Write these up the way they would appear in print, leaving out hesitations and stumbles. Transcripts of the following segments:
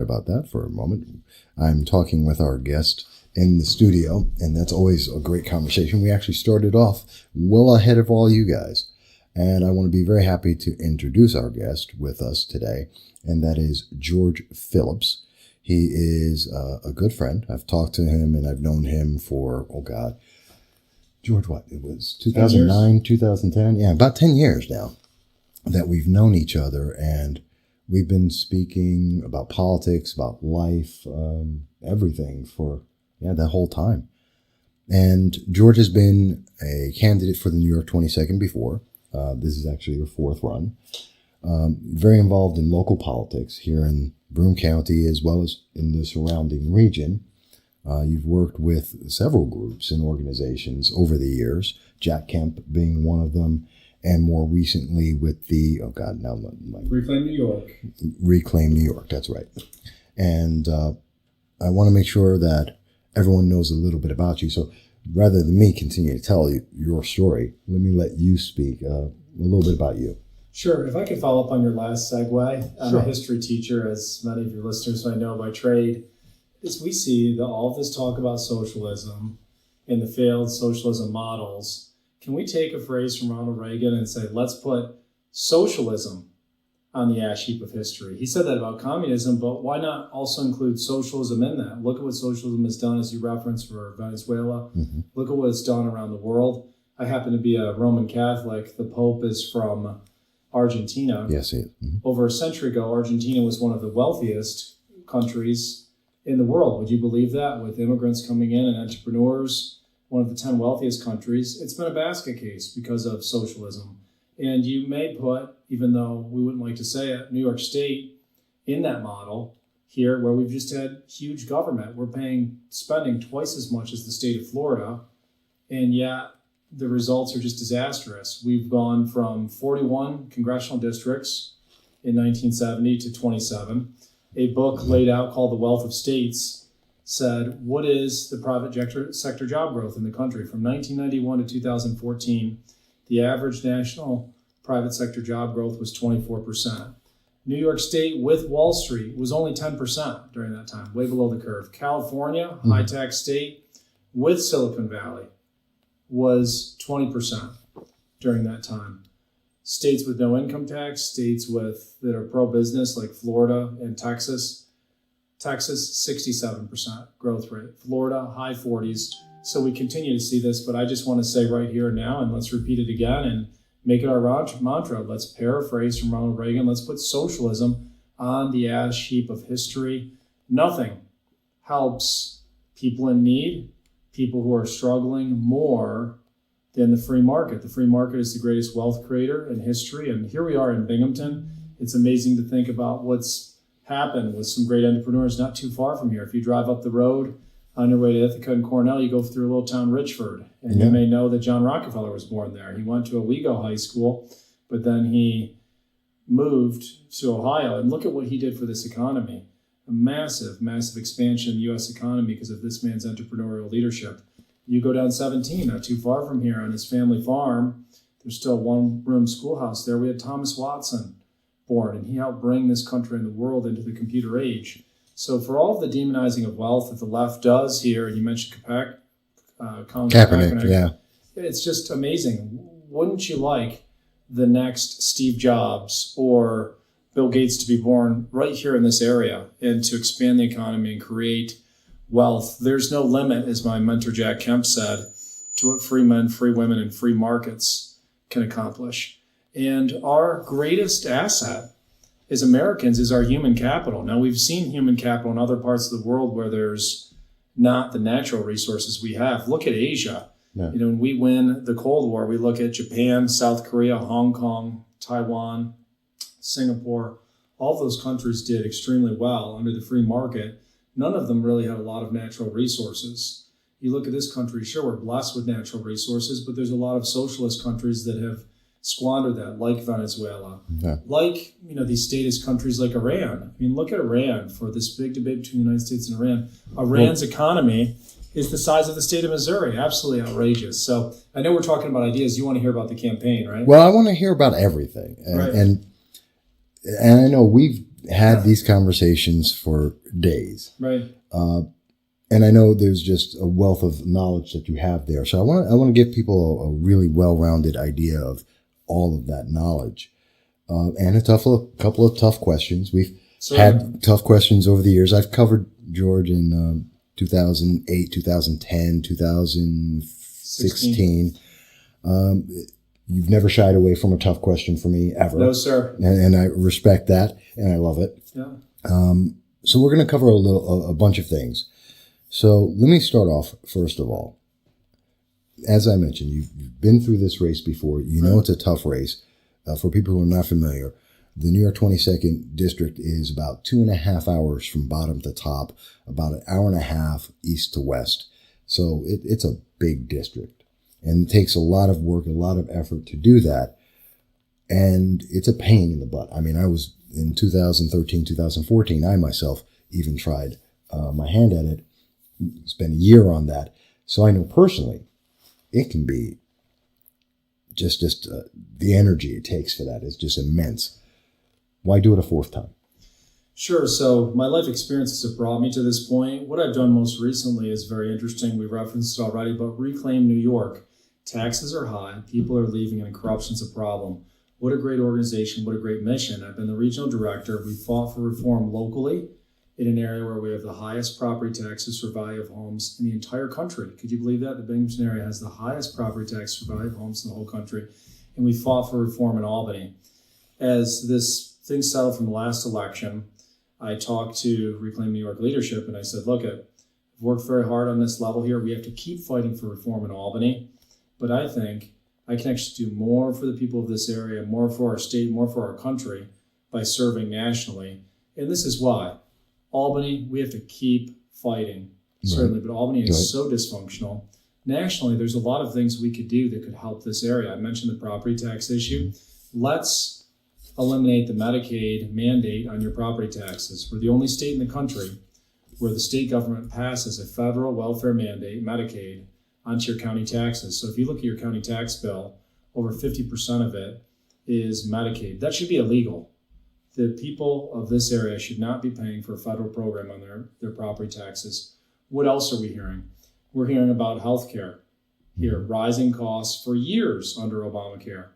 About that for a moment. I'm talking with our guest in the studio, and that's always a great conversation. We actually started off well ahead of all you guys, and I want to be very happy to introduce our guest with us today, and that is George Phillips. He is a good friend. I've talked to him, and I've known him for, George, what? It was 2009, 2010? Yeah, about 10 years now that we've known each other, and we've been speaking about politics, about life, everything for that whole time. And George has been a candidate for the New York 22nd before. This is actually your fourth run. Very involved in local politics here in Broome County as well as in the surrounding region. You've worked with several groups and organizations over the years, Jack Kemp being one of them, and more recently with the, Reclaim New York. Reclaim New York, that's right. And I want to make sure that everyone knows a little bit about you. So rather than me continue to tell you your story, let me let you speak a little bit about you. Sure. If I could follow up on your last segue. I'm Sure. a history teacher, as many of your listeners might know by trade. As we see all of this talk about socialism and the failed socialism models, can we take a phrase from Ronald Reagan and say, let's put socialism on the ash heap of history? He said that about communism, but why not also include socialism in that? Look at what socialism has done, as you referenced, for Venezuela. Mm-hmm. Look at what it's done around the world. I happen to be a Roman Catholic. The Pope is from Argentina. Yes, he is. Mm-hmm. Over a century ago, Argentina was one of the wealthiest countries in the world. Would you believe that? With immigrants coming in and entrepreneurs, one of the 10 wealthiest countries. It's been a basket case because of socialism. And you may put, even though we wouldn't like to say it, New York State in that model here, where we've just had huge government. We're spending twice as much as the state of Florida, and yet the results are just disastrous. We've gone from 41 congressional districts in 1970 to 27. A book laid out called The Wealth of States said, what is the private sector job growth in the country? From 1991 to 2014, the average national private sector job growth was 24%. New York State with Wall Street was only 10% during that time, way below the curve. California, high-tax state with Silicon Valley, was 20% during that time. States with no income tax, states that are pro-business like Florida and Texas, 67% growth rate. Florida, high 40s. So we continue to see this, but I just want to say right here and now, and let's repeat it again and make it our mantra. Let's paraphrase from Ronald Reagan. Let's put socialism on the ash heap of history. Nothing helps people in need, people who are struggling, more than the free market. The free market is the greatest wealth creator in history. And here we are in Binghamton. It's amazing to think about what's happened with some great entrepreneurs not too far from here. If you drive up the road on your way to Ithaca and Cornell, you go through a little town, Richford, and you may know that John Rockefeller was born there. He went to Owego High School, but then he moved to Ohio. And look at what he did for this economy. A massive, massive expansion in the U.S. economy because of this man's entrepreneurial leadership. You go down 17, not too far from here, on his family farm. There's still a one-room schoolhouse there. We had Thomas Watson born, and he helped bring this country and the world into the computer age. So for all of the demonizing of wealth that the left does here, and you mentioned Kaepernick, yeah, it's just amazing. Wouldn't you like the next Steve Jobs or Bill Gates to be born right here in this area and to expand the economy and create wealth? There's no limit, as my mentor Jack Kemp said, to what free men, free women, and free markets can accomplish. And our greatest asset as Americans is our human capital. Now, we've seen human capital in other parts of the world where there's not the natural resources we have. Look at Asia. Yeah. When we win the Cold War, we look at Japan, South Korea, Hong Kong, Taiwan, Singapore. All of those countries did extremely well under the free market. None of them really had a lot of natural resources. You look at this country, sure, we're blessed with natural resources, but there's a lot of socialist countries that have squander that, like Venezuela, like these statist countries like Iran. I mean, look at Iran for this big debate between the United States and Iran. Iran's economy is the size of the state of Missouri. Absolutely outrageous. So I know we're talking about ideas. You want to hear about the campaign, right? Well, I want to hear about everything, and I know we've had these conversations for days. Right. And I know there's just a wealth of knowledge that you have there. So I want to give people a really well-rounded idea of all of that knowledge. And a couple of tough questions. We've had tough questions over the years. I've covered George in 2008, 2010, 2016. You've never shied away from a tough question for me ever. No, sir. And I respect that, and I love it. Yeah. So we're going to cover a bunch of things. So let me start off, first of all. As I mentioned, you've been through this race before. You know it's a tough race. For people who are not familiar, the New York 22nd District is about 2.5 hours from bottom to top, about an hour and a half east to west. So it's a big district. And it takes a lot of work, a lot of effort to do that. And it's a pain in the butt. I mean, I was in 2013, 2014, I myself even tried my hand at it, spent a year on that. So I know personally, it can be just the energy it takes for that is just immense. Why do it a fourth time? Sure. So my life experiences have brought me to this point. What I've done most recently is very interesting. We referenced it already, but Reclaim New York. Taxes are high. People are leaving and corruption's a problem. What a great organization. What a great mission. I've been the regional director. We fought for reform locally in an area where we have the highest property taxes for value of homes in the entire country. Could you believe that? The Binghamton area has the highest property tax for value of homes in the whole country. And we fought for reform in Albany. As this thing settled from the last election, I talked to Reclaim New York leadership and I said, look, I've worked very hard on this level here. We have to keep fighting for reform in Albany. But I think I can actually do more for the people of this area, more for our state, more for our country by serving nationally. And this is why. Albany, we have to keep fighting, certainly, but Albany is so dysfunctional. Nationally, there's a lot of things we could do that could help this area. I mentioned the property tax issue. Let's eliminate the Medicaid mandate on your property taxes. We're the only state in the country where the state government passes a federal welfare mandate, Medicaid, onto your county taxes. So if you look at your county tax bill, over 50% of it is Medicaid. That should be illegal. The people of this area should not be paying for a federal program on their property taxes. What else are we hearing? We're hearing about healthcare here, rising costs for years under Obamacare.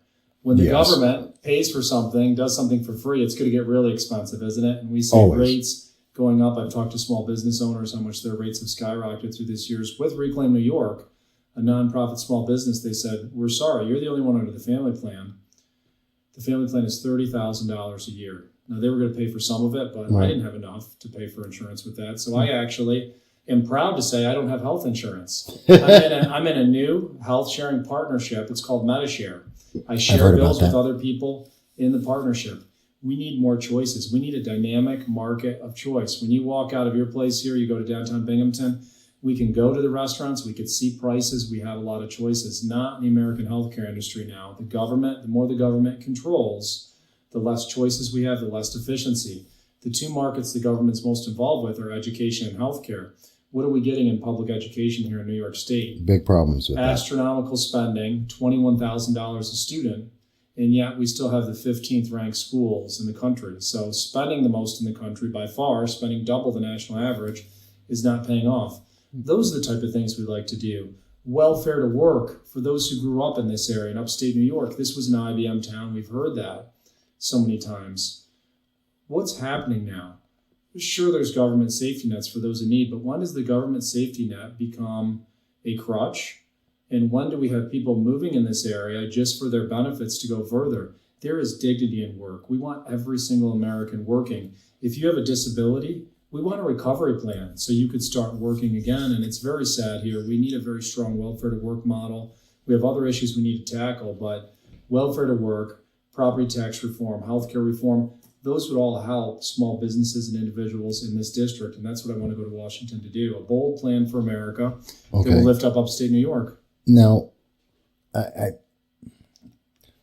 When the government pays for something, does something for free, it's going to get really expensive, isn't it? And we see rates going up. I've talked to small business owners how much their rates have skyrocketed through this years. With Reclaim New York, a nonprofit small business, they said, we're sorry, you're the only one under the family plan. The family plan is $30,000 a year. Now, they were going to pay for some of it, but I didn't have enough to pay for insurance with that. So I actually am proud to say I don't have health insurance. I'm in a new health sharing partnership. It's called MediShare. I share bills with other people in the partnership. We need more choices. We need a dynamic market of choice. When you walk out of your place here, you go to downtown Binghamton, we can go to the restaurants, we could see prices, we have a lot of choices. Not in the American healthcare industry now. The more the government controls, the less choices we have, the less efficiency. The two markets the government's most involved with are education and healthcare. What are we getting in public education here in New York State? Big problems with astronomical spending, $21,000 a student, and yet we still have the 15th ranked schools in the country. So spending the most in the country by far, spending double the national average, is not paying off. Those are the type of things we like to do. Welfare to work for those who grew up in this area in upstate New York. This was an IBM town. We've heard that so many times. What's happening now? Sure, there's government safety nets for those in need, but when does the government safety net become a crutch? And when do we have people moving in this area just for their benefits to go further? There is dignity in work. We want every single American working. If you have a disability, we want a recovery plan so you could start working again. And it's very sad here. We need a very strong welfare to work model. We have other issues we need to tackle, but welfare to work, property tax reform, healthcare reform, those would all help small businesses and individuals in this district. And that's what I want to go to Washington to do. A bold plan for America that will lift up upstate New York. Now, a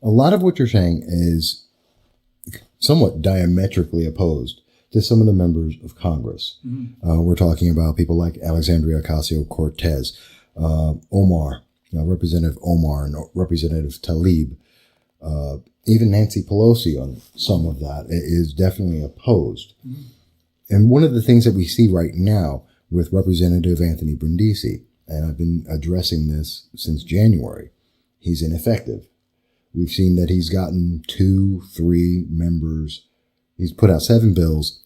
lot of what you're saying is somewhat diametrically opposed to some of the members of Congress. Mm-hmm. We're talking about people like Alexandria Ocasio-Cortez, Representative Omar and Representative Tlaib, even Nancy Pelosi on some of that is definitely opposed. Mm-hmm. And one of the things that we see right now with Representative Anthony Brindisi, and I've been addressing this since January, he's ineffective. We've seen that he's gotten 2-3 members. He's put out 7 bills,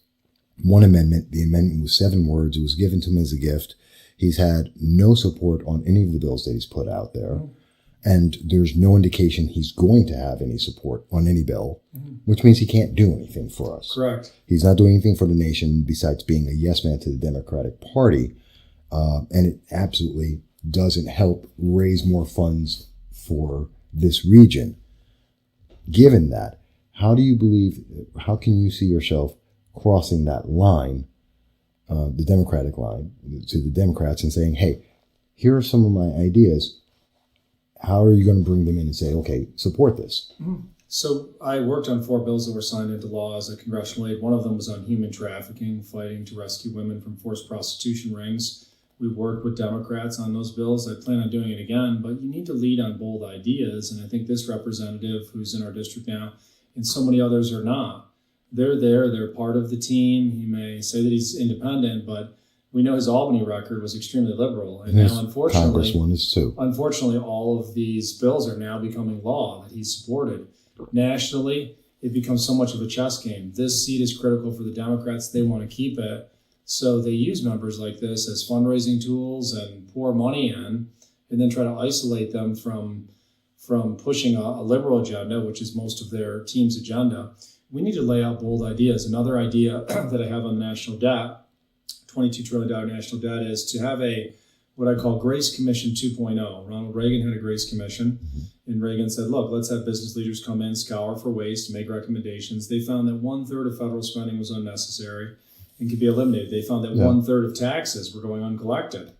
1 amendment. The amendment was 7 words. It was given to him as a gift. He's had no support on any of the bills that he's put out there. Mm-hmm. And there's no indication he's going to have any support on any bill, which means he can't do anything for us. Correct. He's not doing anything for the nation besides being a yes man to the Democratic Party. And it absolutely doesn't help raise more funds for this region. Given that, how can you see yourself crossing that line, the Democratic line, to the Democrats and saying, hey, here are some of my ideas. How are you going to bring them in and say, okay, support this? So I worked on 4 bills that were signed into law as a congressional aide. One of them was on human trafficking, fighting to rescue women from forced prostitution rings. We worked with Democrats on those bills. I plan on doing it again, but you need to lead on bold ideas. And I think this representative who's in our district now, and so many others are not. They're there. They're part of the team. He may say that he's independent, but we know his Albany record was extremely liberal. And now, unfortunately, Congresswoman is too. Unfortunately, all of these bills are now becoming law that he supported. Nationally, it becomes so much of a chess game. This seat is critical for the Democrats. They want to keep it. So they use members like this as fundraising tools and pour money in, and then try to isolate them from pushing a liberal agenda, which is most of their team's agenda. We need to lay out bold ideas. Another idea that I have on national debt, $22 trillion national debt, is to have what I call Grace Commission 2.0. Ronald Reagan had a Grace Commission, and Reagan said, look, let's have business leaders come in, scour for waste, make recommendations. They found that 1/3 of federal spending was unnecessary and could be eliminated. They found that 1/3 of taxes were going uncollected.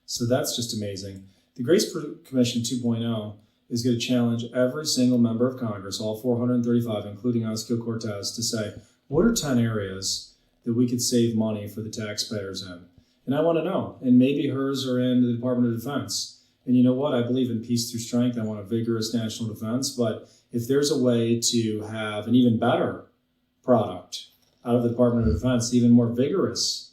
So that's just amazing. The Grace Commission 2.0 is going to challenge every single member of Congress, all 435, including Ocasio-Cortez, to say, what are 10 areas that we could save money for the taxpayers in? And I want to know. And maybe hers are in the Department of Defense. And you know what? I believe in peace through strength. I want a vigorous national defense. But if there's a way to have an even better product out of the Department of Defense, even more vigorous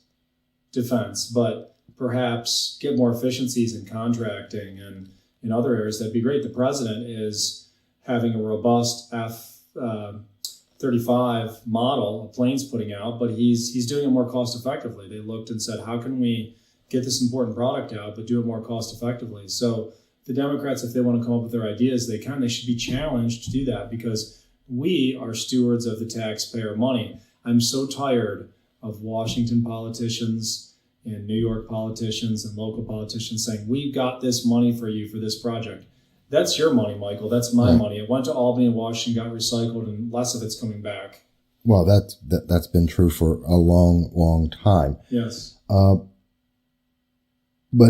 defense, but perhaps get more efficiencies in contracting and in other areas, that'd be great. The president is having a robust F-35 model of planes putting out, but he's doing it more cost effectively. They looked and said, how can we get this important product out, but do it more cost effectively? So the Democrats, if they want to come up with their ideas, they should be challenged to do that, because we are stewards of the taxpayer money. I'm so tired of Washington politicians and New York politicians and local politicians saying, we've got this money for you for this project. That's your money, Michael. That's my money. It went to Albany and Washington, got recycled, and less of it's coming back. Well, that's been true for a long, long time. Yes. But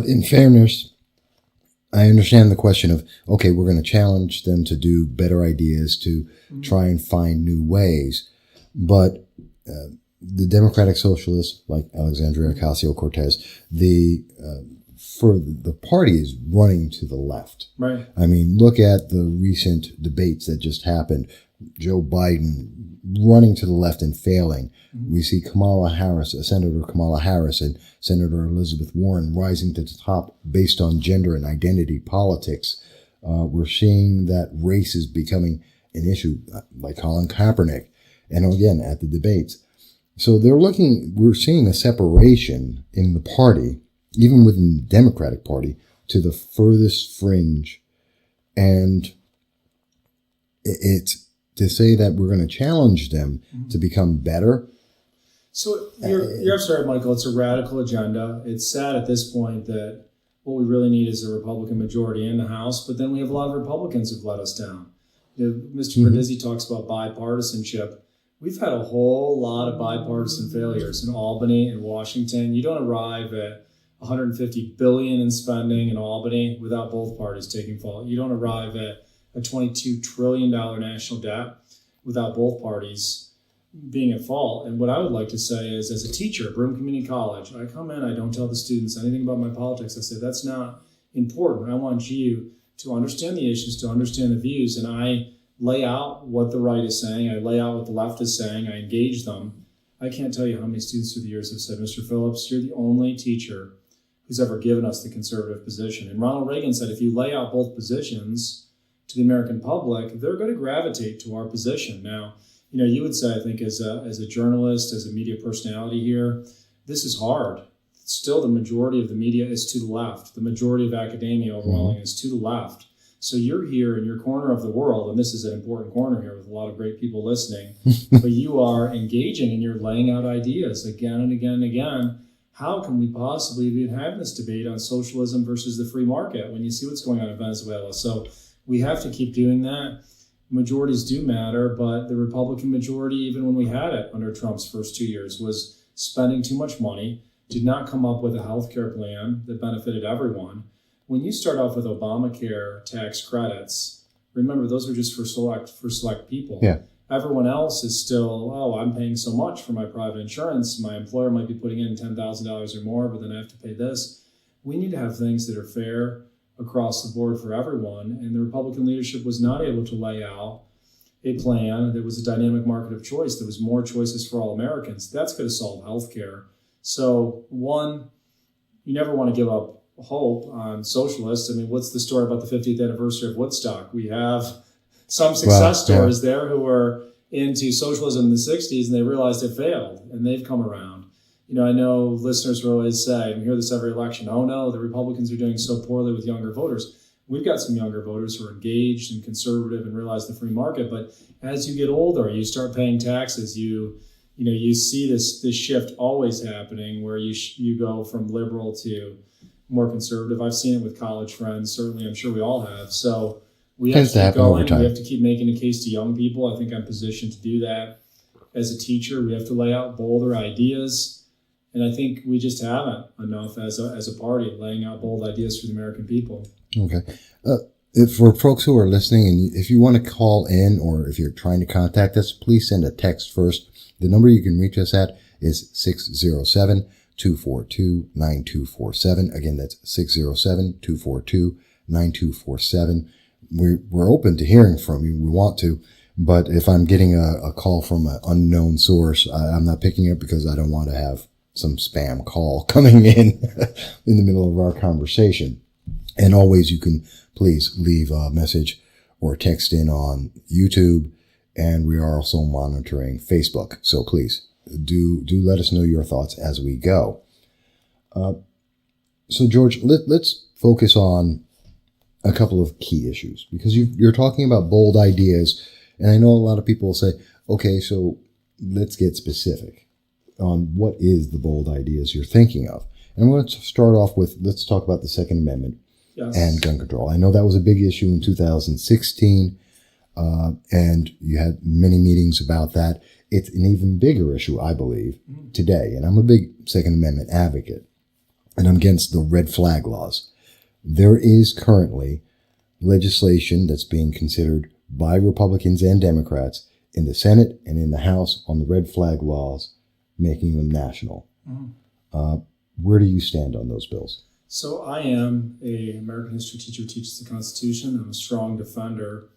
in fairness, I understand the question of, okay, we're going to challenge them to do better ideas, to try and find new ways. But the Democratic Socialists, like Alexandria Ocasio-Cortez, for the party is running to the left. Right. I mean, look at the recent debates that just happened. Joe Biden running to the left and failing. We see Senator Kamala Harris and Senator Elizabeth Warren rising to the top based on gender and identity politics. We're seeing that race is becoming an issue, like Colin Kaepernick, and again at the debates. So we're seeing a separation in the party, even within the Democratic Party, to the furthest fringe. And it's to say that we're going to challenge them to become better. So you're sorry, Michael. It's a radical agenda. It's sad at this point that what we really need is a Republican majority in the House, but then we have a lot of Republicans who've let us down. Mr. Brindisi talks about bipartisanship. We've had a whole lot of bipartisan failures in Albany and Washington. You don't arrive at $150 billion in spending in Albany without both parties taking fault. You don't arrive at a $22 trillion national debt without both parties being at fault. And what I would like to say is, as a teacher at Broome Community College, I come in, I don't tell the students anything about my politics. I say, that's not important. I want you to understand the issues, to understand the views, and I lay out what the right is saying. I lay out what the left is saying. I engage them. I can't tell you how many students through the years have said, Mr. Phillips, you're the only teacher who's ever given us the conservative position. And Ronald Reagan said, if you lay out both positions to the American public, they're going to gravitate to our position. Now, you would say, I think, as a journalist, as a media personality here, this is hard. Still, the majority of the media is to the left. The majority of academia overwhelming is to the left. So you're here in your corner of the world, and this is an important corner here with a lot of great people listening, but you are engaging and you're laying out ideas again and again and again. How can we possibly even have this debate on socialism versus the free market when you see what's going on in Venezuela? So we have to keep doing that. Majorities do matter, but the Republican majority, even when we had it under Trump's first 2 years, was spending too much money, did not come up with a health care plan that benefited everyone. When you start off with Obamacare tax credits, remember those are just for select people. Yeah. Everyone else is still, I'm paying so much for my private insurance. My employer might be putting in $10,000 or more, but then I have to pay this. We need to have things that are fair across the board for everyone. And the Republican leadership was not able to lay out a plan that was a dynamic market of choice. There was more choices for all Americans. That's going to solve healthcare. So one, you never want to give up hope on socialists. I mean, what's the story about the 50th anniversary of Woodstock? We have some success stories there who were into socialism in the 60s and they realized it failed and they've come around. I know listeners will always say, and we hear this every election, oh no, the Republicans are doing so poorly with younger voters. We've got some younger voters who are engaged and conservative and realize the free market. But as you get older, you start paying taxes. You see this shift always happening where you go from liberal to more conservative. I've seen it with college friends. Certainly, I'm sure we all have. So we have to keep going. We have to keep making a case to young people. I think I'm positioned to do that. As a teacher, we have to lay out bolder ideas. And I think we just haven't enough as a party laying out bold ideas for the American people. Okay. For folks who are listening, and if you want to call in or if you're trying to contact us, please send a text first. The number you can reach us at is 607-242-9247. Again, that's 607-242-9247. We're open to hearing from you. We want to. But if I'm getting a call from an unknown source, I'm not picking it because I don't want to have some spam call coming in the middle of our conversation. And always you can please leave a message or text in on YouTube. And we are also monitoring Facebook. So please do let us know your thoughts as we go. So George, let's focus on a couple of key issues because you're talking about bold ideas. And I know a lot of people will say, okay, so let's get specific on what is the bold ideas you're thinking of. And I'm going to start off with, let's talk about the Second Amendment and gun control. I know that was a big issue in 2016, and you had many meetings about that. It's an even bigger issue, I believe, today. And I'm a big Second Amendment advocate, and I'm against the red flag laws. There is currently legislation that's being considered by Republicans and Democrats in the Senate and in the House on the red flag laws, making them national. Where do you stand on those bills? So I am an American history teacher who teaches the Constitution. I'm a strong defender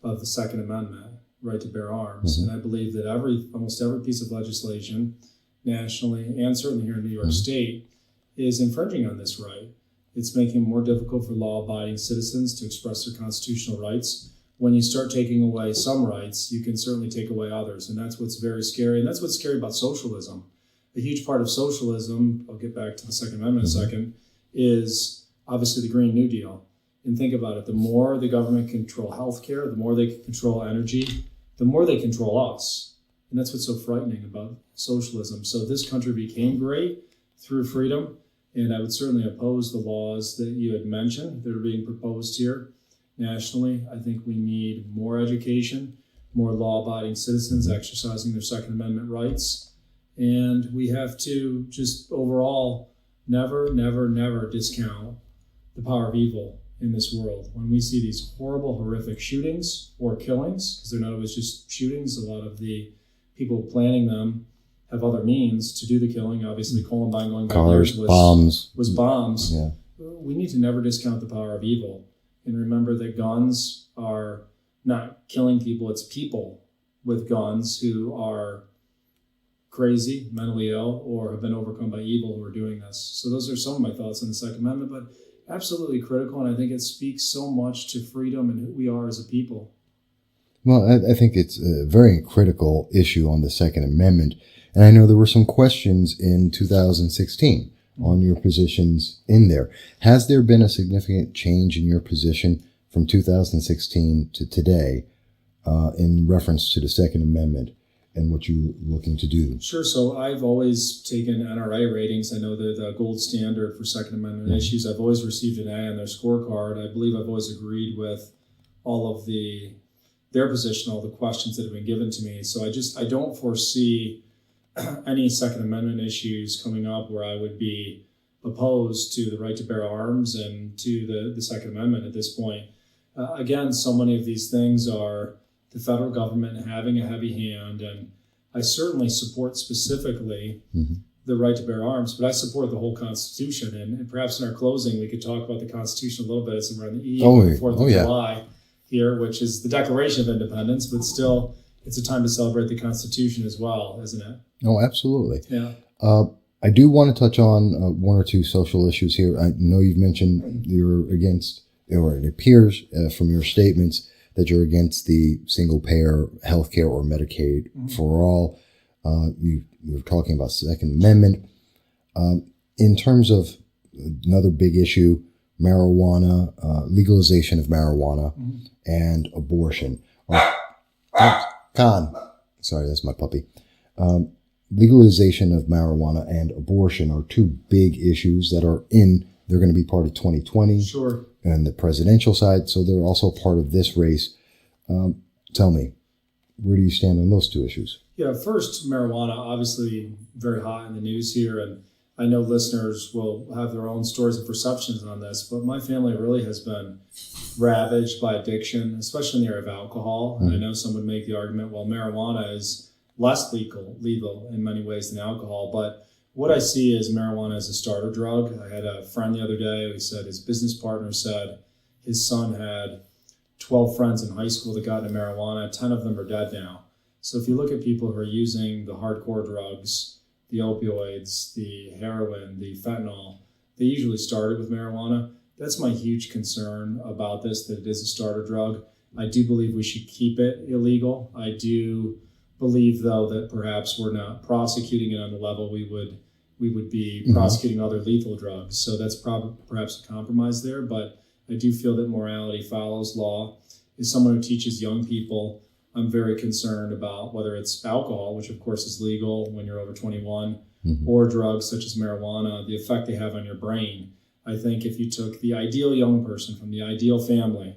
of the Second Amendment, right to bear arms. And I believe that almost every piece of legislation nationally and certainly here in New York State is infringing on this right. It's making it more difficult for law-abiding citizens to express their constitutional rights. When you start taking away some rights, you can certainly take away others. And that's what's very scary. And that's what's scary about socialism. A huge part of socialism, I'll get back to the Second Amendment in a second, is obviously the Green New Deal. And think about it. The more the government control healthcare, the more they can control energy, the more they control us. And that's what's so frightening about socialism. So this country became great through freedom. And I would certainly oppose the laws that you had mentioned that are being proposed here. Nationally, I think we need more education, more law-abiding citizens exercising their Second Amendment rights. And we have to just overall never, never, never discount the power of evil in this world. When we see these horrible, horrific shootings or killings, because they're not always just shootings, a lot of the people planning them have other means to do the killing. Obviously, Columbine going back years was bombs. Yeah. We need to never discount the power of evil. And remember that guns are not killing people, it's people with guns who are crazy, mentally ill, or have been overcome by evil who are doing this. So those are some of my thoughts on the Second Amendment, but absolutely critical, and I think it speaks so much to freedom and who we are as a people. Well, I think it's a very critical issue on the Second Amendment. And I know there were some questions in 2016 on your positions in there. Has there been a significant change in your position from 2016 to today in reference to the Second Amendment and what you're looking to do? Sure. So I've always taken NRA ratings. I know they're the gold standard for Second Amendment issues. I've always received an A on their scorecard. I believe I've always agreed with all of their position, all the questions that have been given to me. So I don't foresee any Second Amendment issues coming up where I would be opposed to the right to bear arms and to the Second Amendment at this point. Again, so many of these things are the federal government having a heavy hand, and I certainly support specifically the right to bear arms, but I support the whole Constitution. And perhaps in our closing, we could talk about the Constitution a little bit as we're on the eve of the 4th of July here, which is the Declaration of Independence, but still it's a time to celebrate the Constitution as well, isn't it? Oh, absolutely. Yeah. I do want to touch on one or two social issues here. I know you've mentioned you're against, or it appears from your statements that you're against the single-payer healthcare or Medicaid for all. You're talking about Second Amendment. In terms of another big issue, marijuana, legalization of marijuana, and abortion. Sorry, that's my puppy. Legalization of marijuana and abortion are two big issues that are they're going to be part of 2020 Sure. and the presidential side, so they're also part of this race. Tell me, where do you stand on those two issues? Yeah, first, marijuana, obviously very hot in the news here, and I know listeners will have their own stories and perceptions on this, but my family really has been ravaged by addiction, especially in the area of alcohol. And I know some would make the argument, well, marijuana is less legal in many ways than alcohol. But what I see is marijuana as a starter drug. I had a friend the other day who said his business partner said his son had 12 friends in high school that got into marijuana. 10 of them are dead now. So if you look at people who are using the hardcore drugs, the opioids, the heroin, the fentanyl, they usually started with marijuana. That's my huge concern about this, that it is a starter drug. I do believe we should keep it illegal. I do believe, though, that perhaps we're not prosecuting it on the level we would be prosecuting other lethal drugs. So that's perhaps a compromise there. But I do feel that morality follows law. As someone who teaches young people, I'm very concerned about whether it's alcohol, which of course is legal when you're over 21, or drugs such as marijuana, the effect they have on your brain. I think if you took the ideal young person from the ideal family,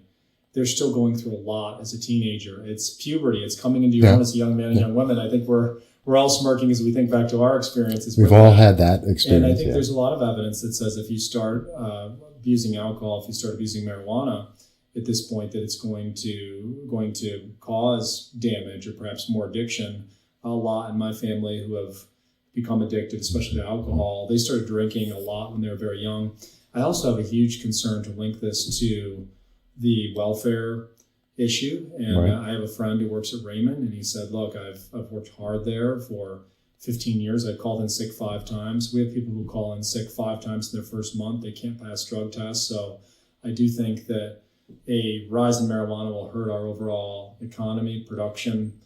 they're still going through a lot as a teenager. It's puberty. It's coming into your own as a young man and young woman. I think we're all smirking as we think back to our experiences. We've all had that experience. And I think there's a lot of evidence that says if you start abusing alcohol, if you start abusing marijuana at this point, that it's going to cause damage or perhaps more addiction. A lot in my family who have become addicted, especially to alcohol, they started drinking a lot when they were very young. I also have a huge concern to link this to the welfare issue. And I have a friend who works at Raymond, and he said, look, I've worked hard there for 15 years. I've called in sick 5 times. We have people who call in sick 5 times in their first month. They can't pass drug tests. So I do think that a rise in marijuana will hurt our overall economy, production,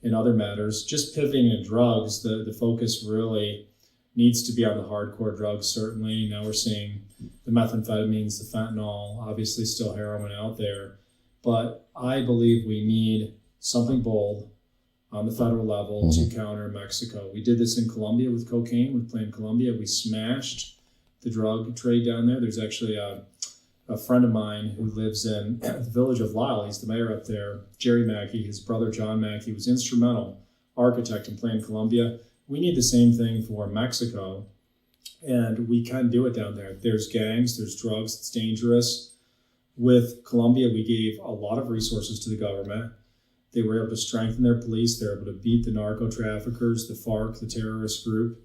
and other matters. Just pivoting to drugs, the focus really needs to be on the hardcore drugs, certainly. Now we're seeing the methamphetamines, the fentanyl, obviously still heroin out there. But I believe we need something bold on the federal level to counter Mexico. We did this in Colombia with cocaine, with Plan Colombia. We smashed the drug trade down there. There's actually a friend of mine who lives in the village of Lyle. He's the mayor up there, Jerry Mackey. His brother, John Mackey, was instrumental architect in Plan Colombia. We need the same thing for Mexico, and we can do it down there. There's gangs, there's drugs, it's dangerous. With Colombia, we gave a lot of resources to the government. They were able to strengthen their police. They were able to beat the narco traffickers, the FARC, the terrorist group.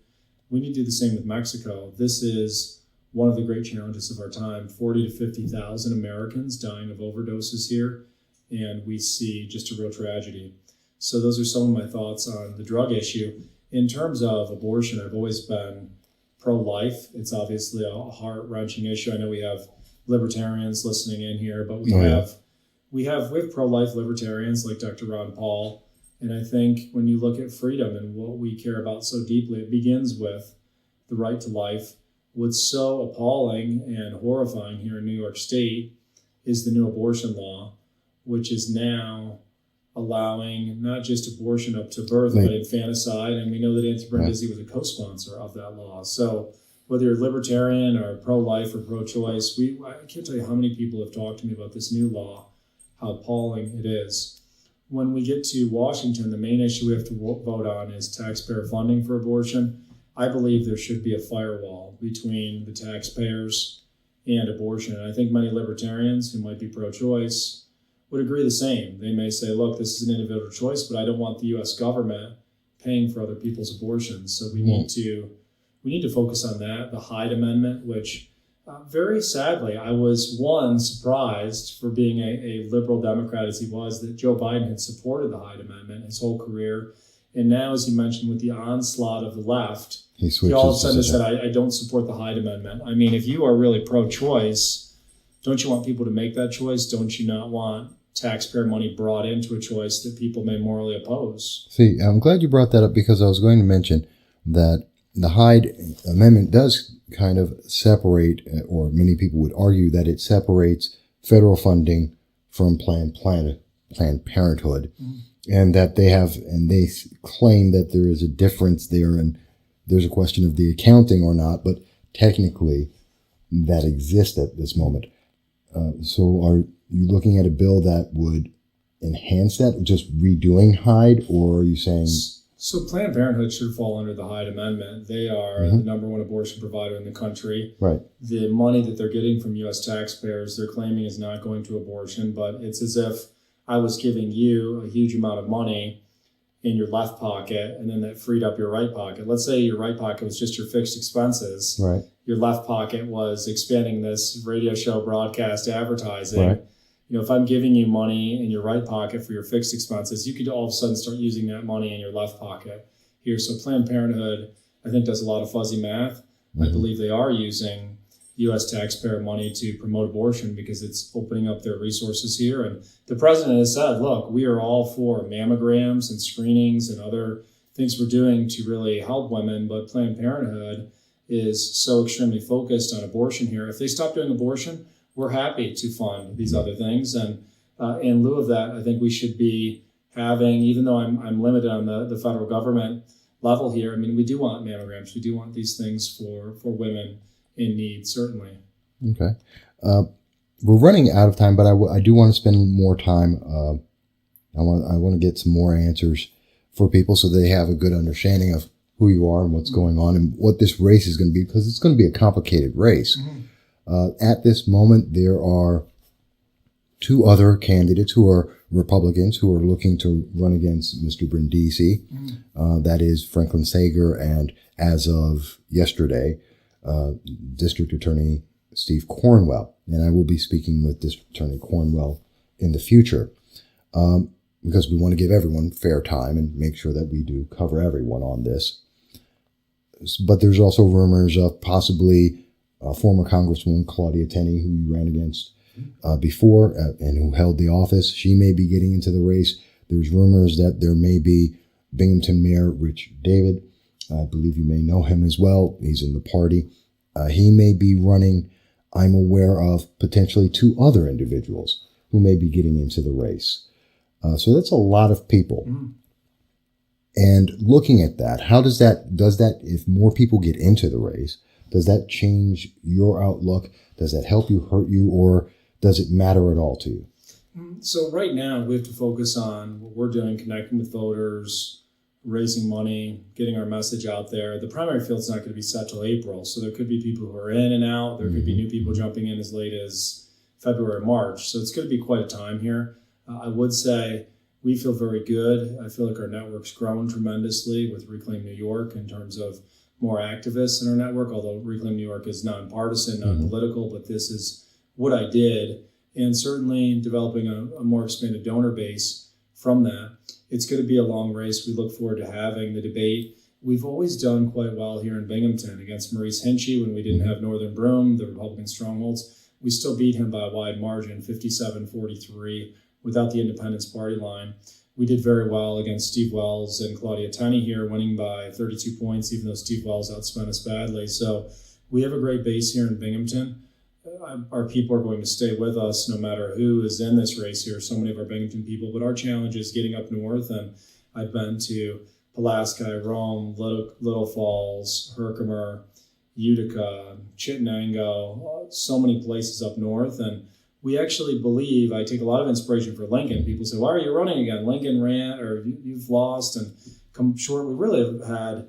We need to do the same with Mexico. This is one of the great challenges of our time. 40 to 50,000 Americans dying of overdoses here. and we see just a real tragedy. So those are some of my thoughts on the drug issue. In terms of abortion, I've always been pro-life. It's obviously a heart-wrenching issue. I know we have libertarians listening in here, but we have pro-life libertarians like Dr. Ron Paul. And I think when you look at freedom and what we care about so deeply, it begins with the right to life. What's so appalling and horrifying here in New York State is the new abortion law, which is now allowing not just abortion up to birth, but infanticide. And we know that Anthony Brindisi was a co-sponsor of that law. So whether you're libertarian or pro-life or pro-choice, I can't tell you how many people have talked to me about this new law, how appalling it is. When we get to Washington, the main issue we have to vote on is taxpayer funding for abortion. I believe there should be a firewall between the taxpayers and abortion. And I think many libertarians who might be pro-choice would agree the same. They may say, look, this is an individual choice, but I don't want the U.S. government paying for other people's abortions. So we need to focus on that. The Hyde Amendment, which very sadly, I was surprised for being a liberal Democrat as he was, that Joe Biden had supported the Hyde Amendment his whole career. And now, as you mentioned, with the onslaught of the left, he all of a sudden said, I don't support the Hyde Amendment. I mean, if you are really pro-choice, don't you want people to make that choice? Don't you not want taxpayer money brought into a choice that people may morally oppose? See, I'm glad you brought that up, because I was going to mention that the Hyde Amendment does kind of separate, or many people would argue that it separates federal funding from Planned Parenthood, and that they claim that there is a difference there, and there's a question of the accounting or not, but technically that exists at this moment. So are you looking at a bill that would enhance that, just redoing Hyde, or are you saying... So Planned Parenthood should fall under the Hyde Amendment. They are the number one abortion provider in the country. Right. The money that they're getting from U.S. taxpayers, they're claiming is not going to abortion, but it's as if I was giving you a huge amount of money in your left pocket, and then that freed up your right pocket. Let's say your right pocket was just your fixed expenses. Right. Your left pocket was expanding this radio show broadcast advertising. Right. You know, if I'm giving you money in your right pocket for your fixed expenses, you could all of a sudden start using that money in your left pocket here. So Planned Parenthood, I think, does a lot of fuzzy math. I believe they are using U.S. taxpayer money to promote abortion because it's opening up their resources here. And the president has said, look, we are all for mammograms and screenings and other things we're doing to really help women, but Planned Parenthood is so extremely focused on abortion here. If they stop doing abortion, we're happy to fund these other things. And in lieu of that, I think we should be having, even though I'm limited on the federal government level here, I mean, we do want mammograms. We do want these things for women in need, certainly. Okay. We're running out of time, but I do want to spend more time. I want to get some more answers for people so they have a good understanding of who you are and what's going on and what this race is going to be, because it's going to be a complicated race. At this moment, there are two other candidates who are Republicans who are looking to run against Mr. Brindisi. That is Franklin Sager and, as of yesterday, District Attorney Steve Cornwell. And I will be speaking with District Attorney Cornwell in the future because we want to give everyone fair time and make sure that we do cover everyone on this. But there's also rumors of possibly former Congresswoman Claudia Tenney, who you ran against before and who held the office. She may be getting into the race. There's rumors that there may be Binghamton Mayor Rich David. I believe you may know him as well. He's in the party. He may be running. I'm aware of potentially two other individuals who may be getting into the race. So that's a lot of people. And looking at that, how does that, if more people get into the race, does that change your outlook? Does that help you, hurt you, or does it matter at all to you? So right now we have to focus on what we're doing, connecting with voters, raising money, getting our message out there. The primary field's not going to be set till April, so there could be people who are in and out. There could be new people jumping in as late as February, March. So it's going to be quite a time here. I would say we feel very good. I feel like our network's grown tremendously with Reclaim New York in terms of more activists in our network, although Reclaim New York is nonpartisan, non-political, but this is what I did and certainly developing a more expanded donor base from that. It's going to be a long race. We look forward to having the debate. We've always done quite well here in Binghamton against Maurice Hinchey when we didn't have Northern Broome, the Republican strongholds. We still beat him by a wide margin, 57-43, without the Independence party line. We did very well against Steve Wells and Claudia Tenney here, winning by 32 points, even though Steve Wells outspent us badly. So we have a great base here in Binghamton. Our people are going to stay with us no matter who is in this race here, so many of our Binghamton people. But our challenge is getting up north, and I've been to Pulaski, Rome, Little Falls, Herkimer, Utica, Chittenango, so many places up north. And we actually believe, I take a lot of inspiration for Lincoln. People say, why are you running again? Lincoln ran, or you've lost and come short. We really have had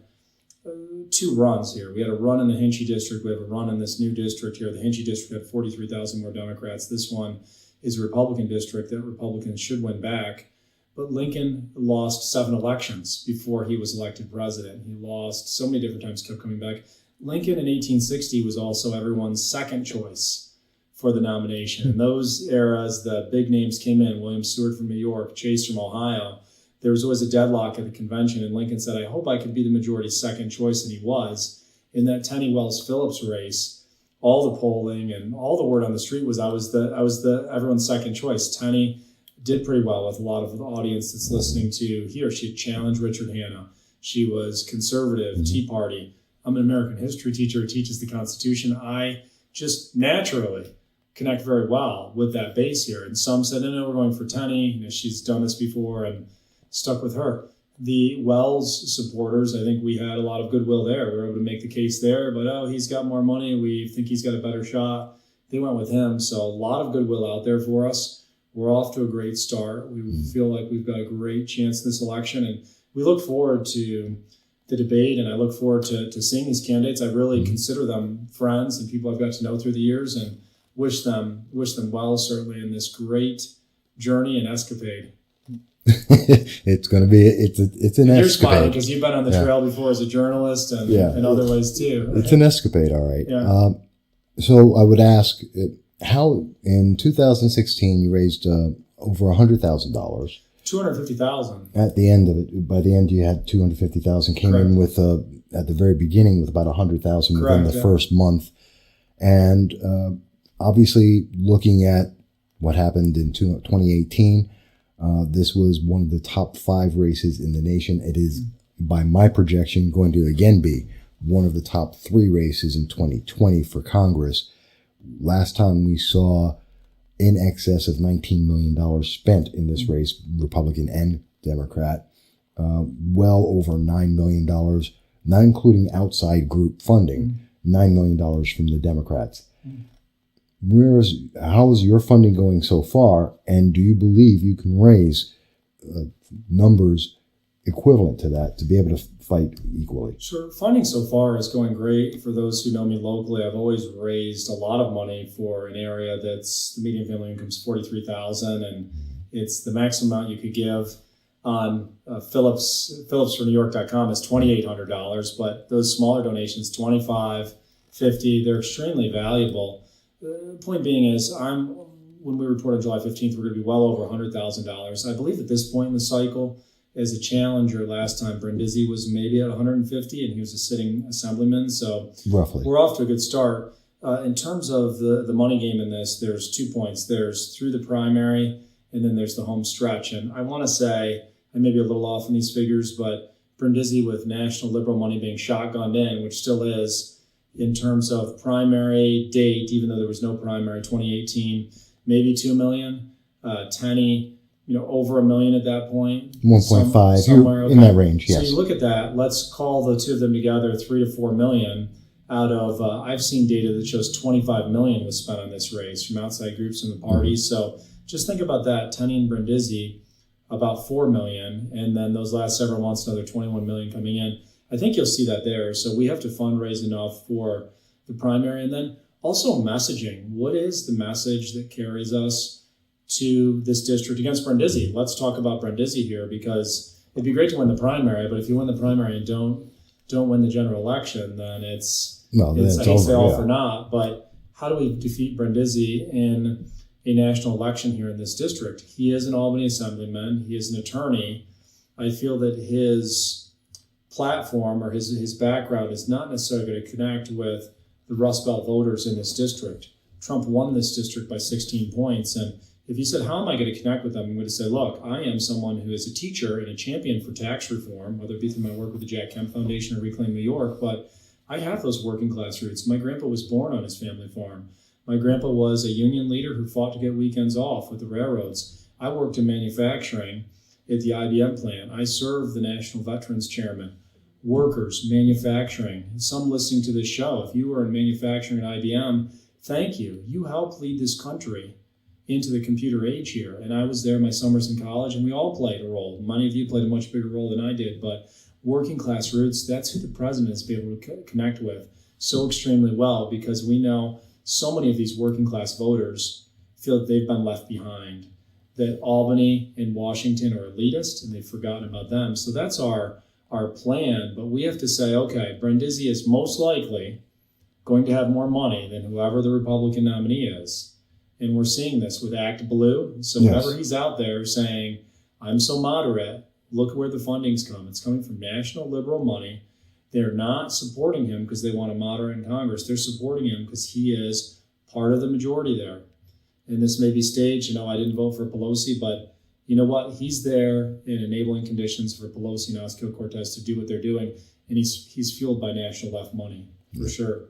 two runs here. We had a run in the Hinchey district. We have a run in this new district here. The Hinchey district had 43,000 more Democrats. This one is a Republican district that Republicans should win back. But Lincoln lost 7 elections before he was elected president. He lost so many different times, kept coming back. Lincoln in 1860 was also everyone's second choice for the nomination. In those eras, the big names came in, William Seward from New York, Chase from Ohio. There was always a deadlock at the convention, and Lincoln said, I hope I could be the majority's second choice, and he was. In that Tenney Wells Phillips race, all the polling and all the word on the street was I was the everyone's second choice. Tenney did pretty well with a lot of the audience that's listening to. He or she had challenged Richard Hanna. She was conservative, Tea Party. I'm an American history teacher who teaches the Constitution. I just naturally connect very well with that base here. And some said, no, we're going for Tenney. She's done this before, and stuck with her. The Wells supporters, I think we had a lot of goodwill there. We were able to make the case there, but he's got more money. We think he's got a better shot. They went with him. So a lot of goodwill out there for us. We're off to a great start. We feel like we've got a great chance this election, and we look forward to the debate, and I look forward to seeing these candidates. I really consider them friends and people I've got to know through the years, and wish them well, certainly, in this great journey and escapade. It's going to be, it's an escapade. You're smiling because you've been on the trail before as a journalist and in other ways too. It's an escapade, all right. Yeah. So I would ask, how in 2016 you raised over $100,000. $250,000. At the end of it, by the end you had $250,000. Came in with at the very beginning with about $100,000 within the first month, and obviously looking at what happened in 2018, this was one of the top 5 races in the nation. It is, by my projection, going to again be one of the top 3 races in 2020 for Congress. Last time we saw in excess of $19 million spent in this race, Republican and Democrat, well over $9 million, not including outside group funding, $9 million from the Democrats. How is your funding going so far, and do you believe you can raise numbers equivalent to that to be able to fight equally? Sure. Funding so far is going great. For those who know me locally, I've always raised a lot of money for an area that's the median family income is $43,000, and it's the maximum amount you could give on PhillipsForNewYork.com is $2,800, but those smaller donations, $25, $50, they're extremely valuable. The point being is, when we report on July 15th, we're going to be well over $100,000. I believe at this point in the cycle, as a challenger last time, Brindisi was maybe at 150, and he was a sitting assemblyman. So roughly, we're off to a good start. In terms of the money game in this, there's 2 points. There's through the primary, and then there's the home stretch. And I want to say, I may be a little off in these figures, but Brindisi, with national liberal money being shotgunned in, which still is, in terms of primary date, even though there was no primary, 2018, maybe $2 million. Tenney, over $1 million at that point. 1.5, somewhere in that range, yes. So you look at that, let's call the two of them together $3 to $4 million out of, I've seen data that shows $25 million was spent on this race from outside groups and the parties. So just think about that, Tenney and Brindisi, about $4 million, and then those last several months, another $21 million coming in. I think you'll see that there. So we have to fundraise enough for the primary. And then also messaging. What is the message that carries us to this district against Brindisi? Let's talk about Brindisi here, because it'd be great to win the primary, but if you win the primary and don't win the general election, then it's I hate to say all for naught. But how do we defeat Brindisi in a national election here in this district. He is an Albany Assemblyman. He is an attorney. I feel that his platform or his background is not necessarily going to connect with the Rust Belt voters in this district. Trump won this district by 16 points. And if you said, how am I going to connect with them? I'm going to say, look, I am someone who is a teacher and a champion for tax reform, whether it be through my work with the Jack Kemp Foundation or Reclaim New York, but I have those working class roots. My grandpa was born on his family farm. My grandpa was a union leader who fought to get weekends off with the railroads. I worked in manufacturing at the IBM plant. I served the National Veterans Chairman. Workers, manufacturing, some listening to this show, if you were in manufacturing at IBM, thank you. You helped lead this country into the computer age here. And I was there my summers in college, and we all played a role. Many of you played a much bigger role than I did, but working class roots, that's who the president is able to connect with so extremely well, because we know so many of these working class voters feel that they've been left behind, that Albany and Washington are elitist and they've forgotten about them. So that's our plan, but we have to say, okay, Brindisi is most likely going to have more money than whoever the Republican nominee is. And we're seeing this with Act Blue. So whenever he's out there saying, I'm so moderate, look where the funding's come. It's coming from national liberal money. They're not supporting him because they want a moderate in Congress. They're supporting him because he is part of the majority there. And this may be staged. I didn't vote for Pelosi, but you know what? He's there in enabling conditions for Pelosi and Ocasio-Cortez to do what they're doing. And he's fueled by national left money, for sure.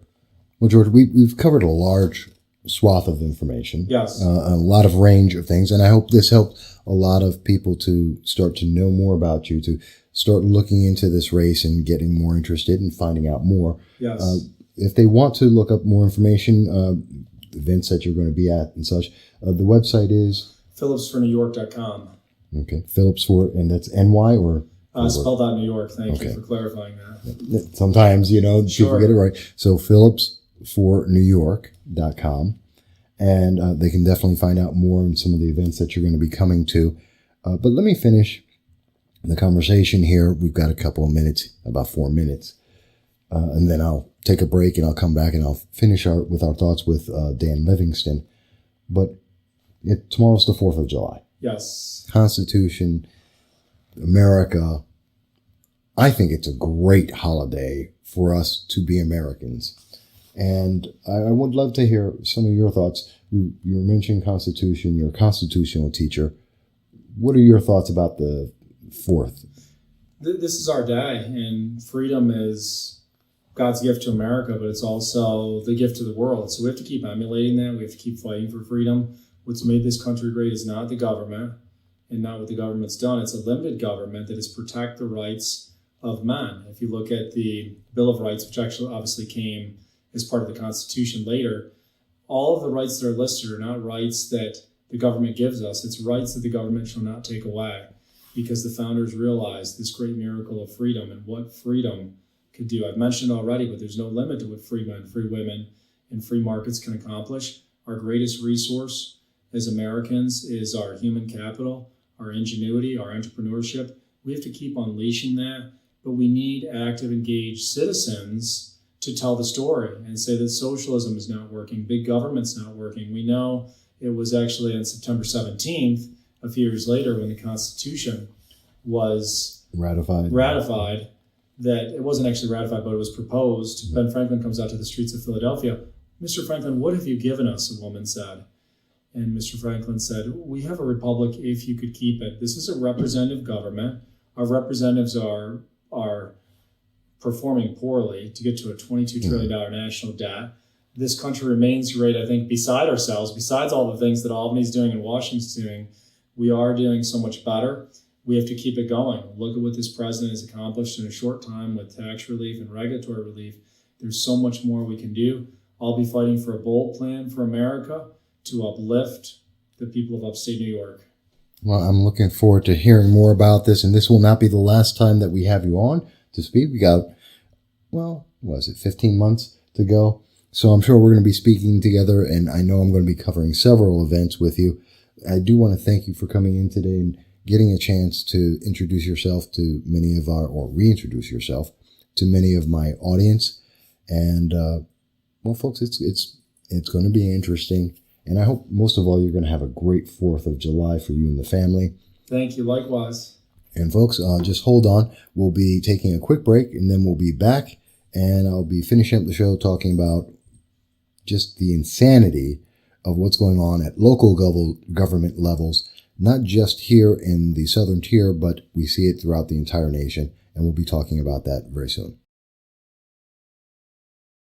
Well, George, we've covered a large swath of information. Yes. A lot of range of things. And I hope this helped a lot of people to start to know more about you, to start looking into this race and getting more interested and finding out more. Yes. If they want to look up more information, events that you're going to be at and such, the website is? PhillipsForNewYork.com. Okay. Phillips and that's NY or? Spelled out New York. Thank you for clarifying that. Sometimes, people get it right. So PhillipsForNewYork.com. And they can definitely find out more on some of the events that you're going to be coming to. But let me finish the conversation here. We've got a couple of minutes, about 4 minutes. And then I'll take a break and I'll come back and I'll finish with our thoughts with Dan Livingston. But tomorrow's the 4th of July. Yes. Constitution, America. I think it's a great holiday for us to be Americans. And I would love to hear some of your thoughts. You were mentioning Constitution. You're a constitutional teacher. What are your thoughts about the 4th? This is our day, and freedom is God's gift to America, but it's also the gift to the world. So we have to keep emulating that. We have to keep fighting for freedom. What's made this country great is not the government and not what the government's done. It's a limited government that is protect the rights of men. If you look at the Bill of Rights, which actually obviously came as part of the Constitution later, all of the rights that are listed are not rights that the government gives us. It's rights that the government shall not take away, because the founders realized this great miracle of freedom and what freedom could do. I've mentioned already, but there's no limit to what free men, free women, and free markets can accomplish. Our greatest resource as Americans is our human capital, our ingenuity, our entrepreneurship. We have to keep unleashing that, but we need active, engaged citizens to tell the story and say that socialism is not working, big government's not working. We know it was actually on September 17th, a few years later, when the Constitution was ratified, that it wasn't actually ratified, but it was proposed. Ben Franklin comes out to the streets of Philadelphia. Mr. Franklin, what have you given us? A woman said. And Mr. Franklin said, we have a republic if you could keep it. This is a representative government. Our representatives are performing poorly to get to a $22 trillion national debt. This country remains great, I think, beside ourselves, besides all the things that Albany's doing and Washington's doing. We are doing so much better. We have to keep it going. Look at what this president has accomplished in a short time with tax relief and regulatory relief. There's so much more we can do. I'll be fighting for a bold plan for America to uplift the people of upstate New York. Well, I'm looking forward to hearing more about this, and this will not be the last time that we have you on to speak. We got, 15 months to go. So I'm sure we're going to be speaking together, and I know I'm going to be covering several events with you. I do want to thank you for coming in today and getting a chance to introduce yourself to reintroduce yourself to many of my audience. And, folks, it's going to be interesting. And I hope most of all you're going to have a great 4th of July for you and the family. Thank you. Likewise. And folks, just hold on. We'll be taking a quick break, and then we'll be back, and I'll be finishing up the show talking about just the insanity of what's going on at local government levels, not just here in the southern tier, but we see it throughout the entire nation, and we'll be talking about that very soon.